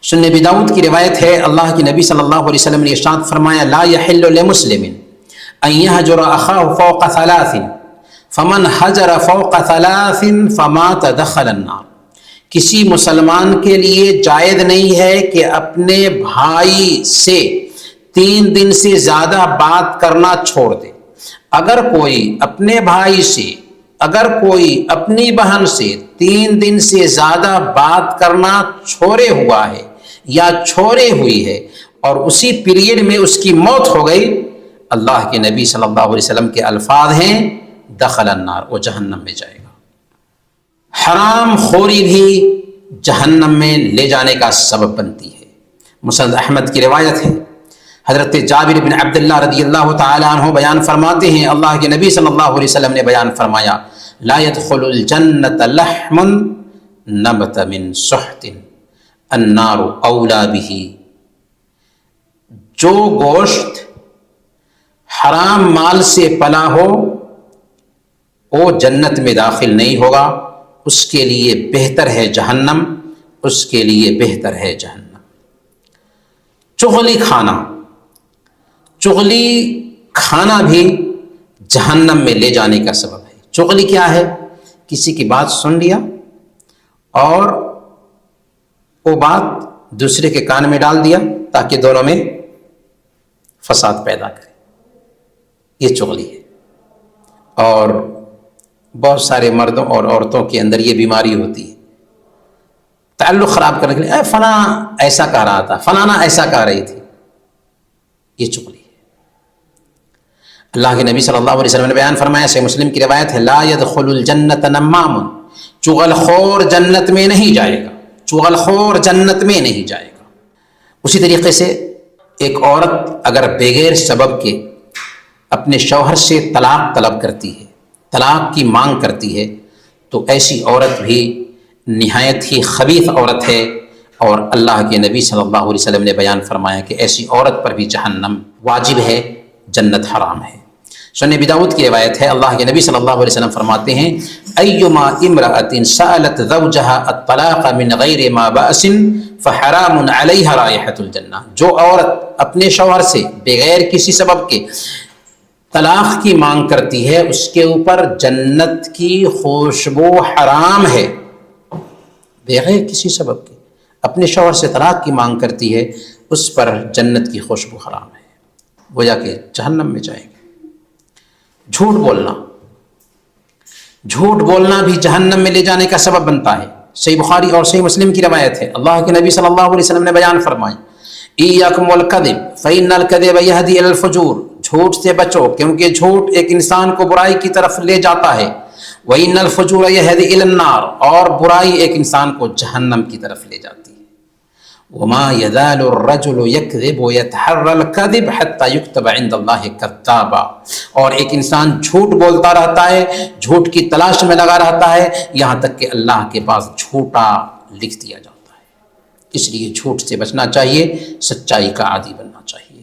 سنن ابی داؤد کی روایت ہے، اللہ کے نبی صلی اللہ علیہ وسلم نے ارشاد فرمایا لا يحل لمسلم ان يهجر اخاه فوق ثلاث فمن حجر فوق ثلاث فمات دخل النار، کسی مسلمان کے لیے جائز نہیں ہے کہ اپنے بھائی سے 3 دن سے زیادہ بات کرنا چھوڑ دے۔ اگر کوئی اپنے بھائی سے، اگر کوئی اپنی بہن سے 3 دن سے زیادہ بات کرنا چھوڑے ہوا ہے یا چھوڑے ہوئی ہے اور اسی پیریڈ میں اس کی موت ہو گئی، اللہ کے نبی صلی اللہ علیہ وسلم کے الفاظ ہیں دخل النار، وہ جہنم میں جائے گا۔ حرام خوری بھی جہنم میں لے جانے کا سبب بنتی ہے۔ مسند احمد کی روایت ہے، حضرت جابر بن عبداللہ رضی اللہ تعالی عنہ بیان فرماتے ہیں، اللہ کے نبی صلی اللہ علیہ وسلم نے بیان فرمایا لا يدخل الجنت لحم نبت من سحت النار اولا به، جو گوشت حرام مال سے پلا ہو وہ جنت میں داخل نہیں ہوگا، اس کے لیے بہتر ہے جہنم، اس کے لیے بہتر ہے جہنم۔ چغلی کھانا، چغلی کھانا بھی جہنم میں لے جانے کا سبب ہے۔ چغلی کیا ہے؟ کسی کی بات سن لیا اور وہ بات دوسرے کے کان میں ڈال دیا تاکہ دونوں میں فساد پیدا کرے، یہ چغلی ہے۔ اور بہت سارے مردوں اور عورتوں کے اندر یہ بیماری ہوتی ہے، تعلق خراب کرنے کے لیے اے فلاں ایسا کہہ رہا تھا، فلانا ایسا کہہ رہی تھی، یہ چغلی ہے۔ اللہ کے نبی صلی اللہ علیہ وسلم نے بیان فرمایا، صحیح مسلم کی روایت ہے، لا يدخل الجنت نمام، چغل خور جنت میں نہیں جائے گا، چغل خور جنت میں نہیں جائے گا۔ اسی طریقے سے ایک عورت اگر بغیر سبب کے اپنے شوہر سے طلاق طلب کرتی ہے، طلاق کی مانگ کرتی ہے، تو ایسی عورت بھی نہایت ہی خبیث عورت ہے، اور اللہ کے نبی صلی اللہ علیہ وسلم نے بیان فرمایا کہ ایسی عورت پر بھی جہنم واجب ہے، جنت حرام ہے۔ سنن ابی داؤد کی روایت ہے، اللہ کے نبی صلی اللہ علیہ وسلم فرماتے ہیں، ایما امرأۃ سألت زوجها الطلاق من غیر ما بأس فحرام علیہا رائحۃ الجنہ، جو عورت اپنے شوہر سے بغیر کسی سبب کے طلاق کی مانگ کرتی ہے، اس کے اوپر جنت کی خوشبو حرام ہے۔ بغیر کسی سبب کے اپنے شوہر سے طلاق کی مانگ کرتی ہے، اس پر جنت کی خوشبو حرام ہے، گویا کہ جہنم میں جائے گی۔ جھوٹ بولنا، جھوٹ بولنا بھی جہنم میں لے جانے کا سبب بنتا ہے۔ صحیح بخاری اور صحیح مسلم کی روایت ہے، اللہ کے نبی صلی اللہ علیہ وسلم نے بیان فرمایا، ایاکم والکذب فإن الکذب یہدی الی الفجور، جھوٹ سے بچو کیونکہ جھوٹ ایک انسان کو برائی کی طرف لے جاتا ہے، وإن الفجور یہدی الی النار، اور برائی ایک انسان کو جہنم کی طرف لے جاتی ہے۔ وما يزال الرجل يكذب ويتحرى الكذب حتى يكتب عند الله كذابا، اور ایک انسان جھوٹ بولتا رہتا ہے، جھوٹ کی تلاش میں لگا رہتا ہے، یہاں تک کہ اللہ کے پاس جھوٹا لکھ دیا جاتا ہے۔ اس لیے جھوٹ سے بچنا چاہیے، سچائی کا عادی بننا چاہیے۔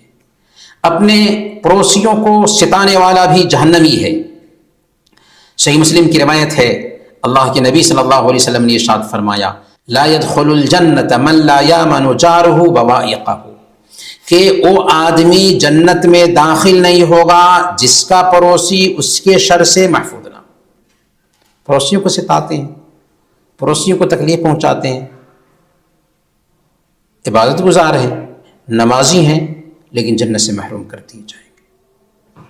اپنے پڑوسیوں کو ستانے والا بھی جہنمی ہے۔ صحیح مسلم کی روایت ہے، اللہ کے نبی صلی اللہ علیہ وسلم نے ارشاد فرمایا، لا يدخل الجنت من لا یامن جارہ بوائقہ، کہ وہ آدمی جنت میں داخل نہیں ہوگا جس کا پڑوسی اس کے شر سے محفوظ نہ۔ پڑوسیوں کو ستاتے ہیں، پڑوسیوں کو تکلیف پہنچاتے ہیں، عبادت گزار ہیں، نمازی ہیں، لیکن جنت سے محروم کر دیے جائیں گے۔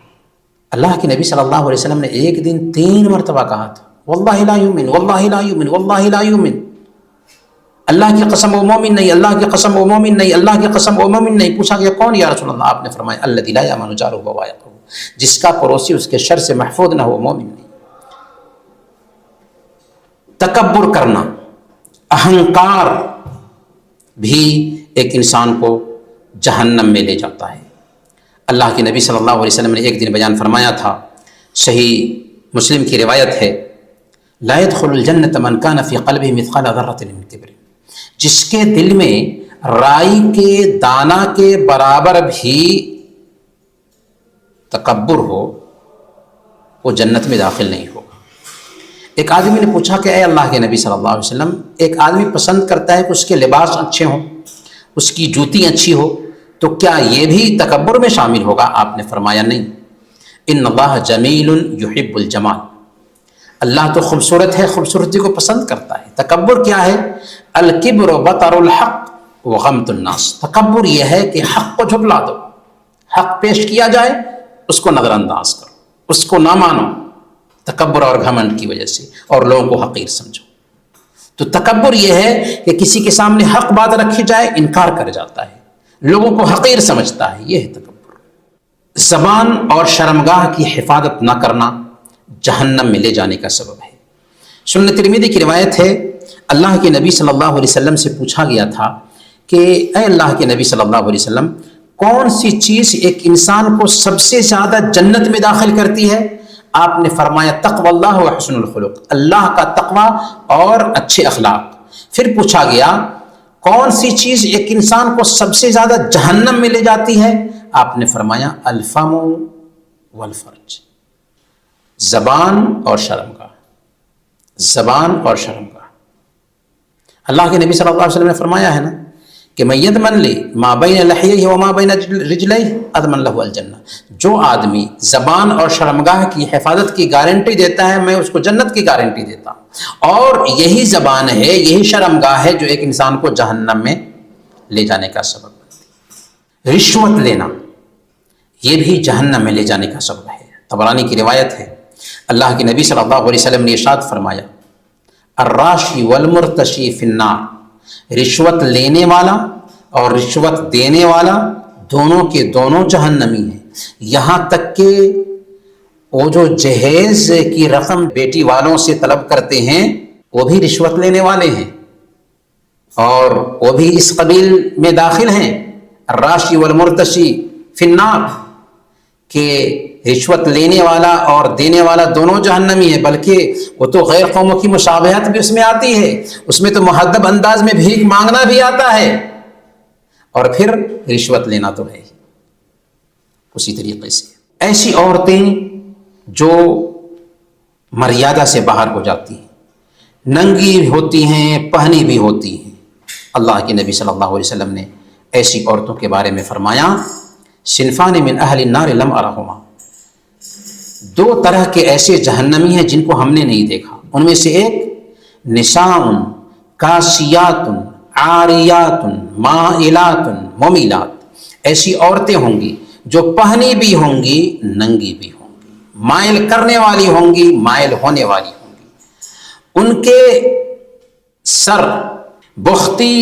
اللہ کے نبی صلی اللہ علیہ وسلم نے ایک دن 3 مرتبہ کہا تھا، واللہ لا یؤمن، واللہ لا یؤمن، واللہ لا یؤمن، اللہ کی قسم وہ مومن نہیں، اللہ کی قسم وہ مومن نہیں، اللہ کی قسم وہ مومن نہیں۔ پوچھا کہ کون یا رسول اللہ؟ آپ نے فرمایا، الذی لا یامن جارہ بوائقہ، جس کا پڑوسی اس کے شر سے محفوظ نہ ہو، مومن نہیں۔ تکبر کرنا، اہنکار بھی ایک انسان کو جہنم میں لے جاتا ہے۔ اللہ کے نبی صلی اللہ علیہ وسلم نے ایک دن بیان فرمایا تھا، صحیح مسلم کی روایت ہے، لا يدخل الجنت من كان في قلبه مثقال ذرة من کبر، جس کے دل میں رائی کے دانہ کے برابر بھی تکبر ہو، وہ جنت میں داخل نہیں ہوگا۔ ایک آدمی نے پوچھا کہ اے اللہ کے نبی صلی اللہ علیہ وسلم، ایک آدمی پسند کرتا ہے کہ اس کے لباس اچھے ہوں، اس کی جوتی اچھی ہو، تو کیا یہ بھی تکبر میں شامل ہوگا؟ آپ نے فرمایا نہیں، ان اللہ جمیل یحب الجمال، اللہ تو خوبصورت ہے، خوبصورتی کو پسند کرتا ہے۔ تکبر کیا ہے؟ الکبر بطر الحق وغمط الناس، تکبر یہ ہے کہ حق کو جھٹلا دو، حق پیش کیا جائے اس کو نظر انداز کرو، اس کو نہ مانو، تکبر اور گھمنڈ کی وجہ سے، اور لوگوں کو حقیر سمجھو۔ تو تکبر یہ ہے کہ کسی کے سامنے حق بات رکھی جائے انکار کر جاتا ہے، لوگوں کو حقیر سمجھتا ہے، یہ ہے تکبر۔ زبان اور شرمگاہ کی حفاظت نہ کرنا جہنم میں لے جانے کا سبب ہے۔ سنن ترمذی کی روایت ہے، اللہ کے نبی صلی اللہ علیہ وسلم سے پوچھا گیا تھا کہ اے اللہ کے نبی صلی اللہ علیہ وسلم، کون سی چیز ایک انسان کو سب سے زیادہ جنت میں داخل کرتی ہے؟ آپ نے فرمایا، تقوی اللہ و حسن الخلق، اللہ کا تقوی اور اچھے اخلاق۔ پھر پوچھا گیا، کون سی چیز ایک انسان کو سب سے زیادہ جہنم میں لے جاتی ہے؟ آپ نے فرمایا، الفم والفرج، زبان اور شرمگاہ، زبان اور شرمگاہ۔ اللہ کے نبی صلی اللہ علیہ وسلم نے فرمایا ہے نا کہ من یضمن لی ما بین لحیہ وما بین رجلیہ اضمن لہ الجنہ، جو آدمی زبان اور شرمگاہ کی حفاظت کی گارنٹی دیتا ہے، میں اس کو جنت کی گارنٹی دیتا ہوں۔ اور یہی زبان ہے، یہی شرمگاہ ہے جو ایک انسان کو جہنم میں لے جانے کا سبب بنتی ہے۔ رشوت لینا یہ بھی جہنم میں لے جانے کا سبب ہے۔ طبرانی کی روایت ہے، اللہ کے نبی صلی اللہ علیہ وسلم نے ارشاد فرمایا، الراشی والمرتشی فی النار، رشوت لینے والا اور رشوت دینے والا دونوں کے دونوں جہنمی ہیں، یہاں تک کہ وہ جو جہیز کی رقم بیٹی والوں سے طلب کرتے ہیں وہ بھی رشوت لینے والے ہیں، اور وہ بھی اس قبیل میں داخل ہیں، الراشی والمرتشی فی النار، کہ رشوت لینے والا اور دینے والا دونوں جہنمی ہے، بلکہ وہ تو غیر قوموں کی مشابہت بھی اس میں آتی ہے، اس میں تو مہذب انداز میں بھیک مانگنا بھی آتا ہے، اور پھر رشوت لینا تو ہے ہی۔ اسی طریقے سے ایسی عورتیں جو مریادہ سے باہر ہو جاتی ہیں، ننگی بھی ہوتی ہیں، پہنی بھی ہوتی ہیں، اللہ کے نبی صلی اللہ علیہ وسلم نے ایسی عورتوں کے بارے میں فرمایا صنفان من اہل النار لم ارہما، دو طرح کے ایسے جہنمی ہیں جن کو ہم نے نہیں دیکھا، ان میں سے ایک نساء کاسیات عاریات مائلات ممیلات، ایسی عورتیں ہوں گی جو پہنی بھی ہوں گی ننگی بھی ہوں گی، مائل کرنے والی ہوں گی مائل ہونے والی ہوں گی، ان کے سر بختی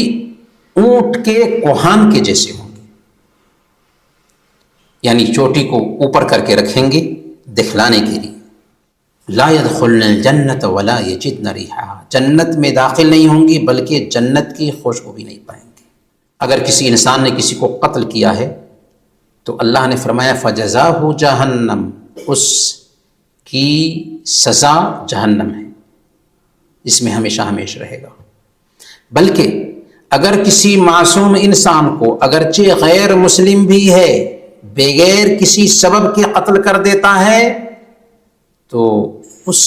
اونٹ کے کوہان کے جیسے ہوں گے، یعنی چوٹی کو اوپر کر کے رکھیں گے دکھلانے کے لیے، لا يدخلن الجنت ولا یجدن ریحہا، جنت میں داخل نہیں ہوں گی بلکہ جنت کی خوشبو بھی نہیں پائیں گے۔ اگر کسی انسان نے کسی کو قتل کیا ہے تو اللہ نے فرمایا فجزاہ جہنم، اس کی سزا جہنم ہے، اس میں ہمیشہ ہمیشہ رہے گا۔ بلکہ اگر کسی معصوم انسان کو اگرچہ غیر مسلم بھی ہے بغیر کسی سبب کے قتل کر دیتا ہے تو اس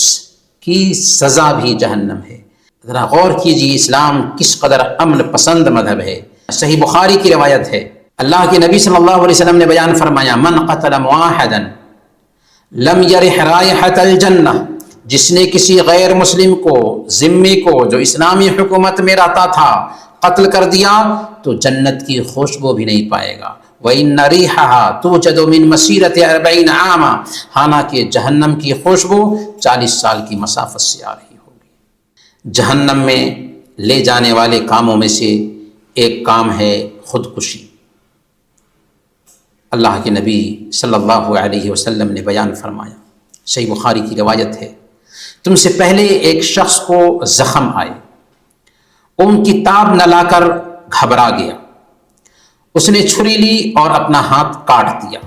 کی سزا بھی جہنم ہے۔ ذرا غور کیجیے اسلام کس قدر امن پسند مذہب ہے۔ صحیح بخاری کی روایت ہے، اللہ کے نبی صلی اللہ علیہ وسلم نے بیان فرمایا من قتل معاہدا لم یرح رائحۃ الجنہ، جس نے کسی غیر مسلم کو، ذمی کو جو اسلامی حکومت میں رہتا تھا قتل کر دیا تو جنت کی خوشبو بھی نہیں پائے گا۔ وَإِنَّ رِيحَهَا تُوجَدُ مِن مَسِيرَةِ 40 عَامًا، حالانکہ جہنم کی خوشبو 40 سال کی مسافت سے آ رہی ہوگی۔ جہنم میں لے جانے والے کاموں میں سے ایک کام ہے خودکشی۔ اللہ کے نبی صلی اللہ علیہ وسلم نے بیان فرمایا، صحیح بخاری کی روایت ہے، تم سے پہلے ایک شخص کو زخم آئے، ان کی تاب نہ لا کر گھبرا گیا، اس نے چھری لی اور اپنا ہاتھ کاٹ دیا،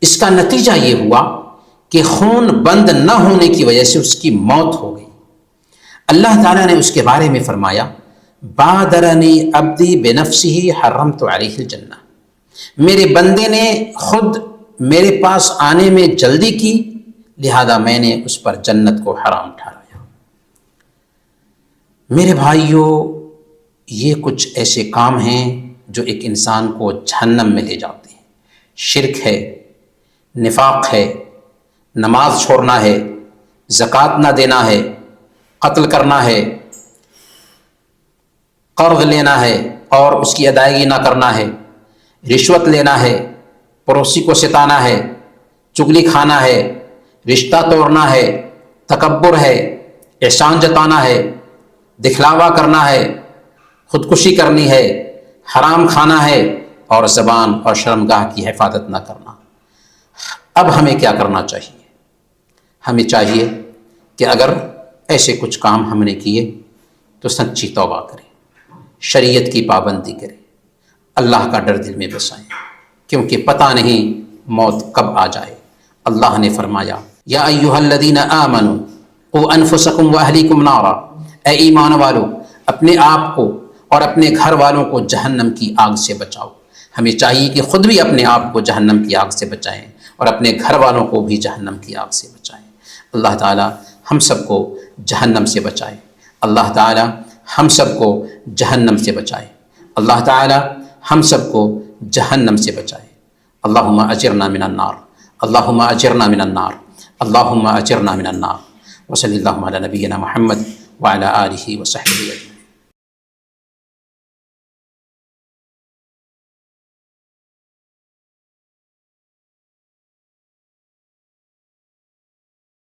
اس کا نتیجہ یہ ہوا کہ خون بند نہ ہونے کی وجہ سے اس کی موت ہو گئی۔ اللہ تعالیٰ نے اس کے بارے میں فرمایا بادرنی عبدی بنفسہ حرمت علیہ الجنہ، میرے بندے نے خود میرے پاس آنے میں جلدی کی لہذا میں نے اس پر جنت کو حرام ٹھہرایا۔ میرے بھائیوں، یہ کچھ ایسے کام ہیں جو ایک انسان کو جہنم میں لے جاتے ہیں۔ شرک ہے، نفاق ہے، نماز چھوڑنا ہے، زکوٰۃ نہ دینا ہے، قتل کرنا ہے، قرض لینا ہے اور اس کی ادائیگی نہ کرنا ہے، رشوت لینا ہے، پڑوسی کو ستانا ہے، چغلی کھانا ہے، رشتہ توڑنا ہے، تکبر ہے، احسان جتانا ہے، دکھلاوا کرنا ہے، خودکشی کرنی ہے، حرام کھانا ہے اور زبان اور شرمگاہ کی حفاظت نہ کرنا۔ اب ہمیں کیا کرنا چاہیے؟ ہمیں چاہیے کہ اگر ایسے کچھ کام ہم نے کیے تو سچی توبہ کریں، شریعت کی پابندی کریں، اللہ کا ڈر دل میں بسائیں، کیونکہ پتہ نہیں موت کب آ جائے۔ اللہ نے فرمایا یا ایھا الذین آمنوا قوا انفسکم واہلیکم نارا، اے ایمان والو اپنے آپ کو اور اپنے گھر والوں کو جہنم کی آگ سے بچاؤ۔ ہمیں چاہیے کہ خود بھی اپنے آپ کو جہنم کی آگ سے بچائیں اور اپنے گھر والوں کو بھی جہنم کی آگ سے بچائیں۔ اللہ تعالی ہم سب کو جہنم سے بچائے، اللہ تعالی ہم سب کو جہنم سے بچائے، اللہ تعالی ہم سب کو جہنم سے بچائے۔ اللہم اجرنا من النار، اللہم اجرنا من النار، اللہم اجرنا من النار۔ وصلی اللہ علی نبینا محمد وعلی آلہ وصحبہ اجمعین۔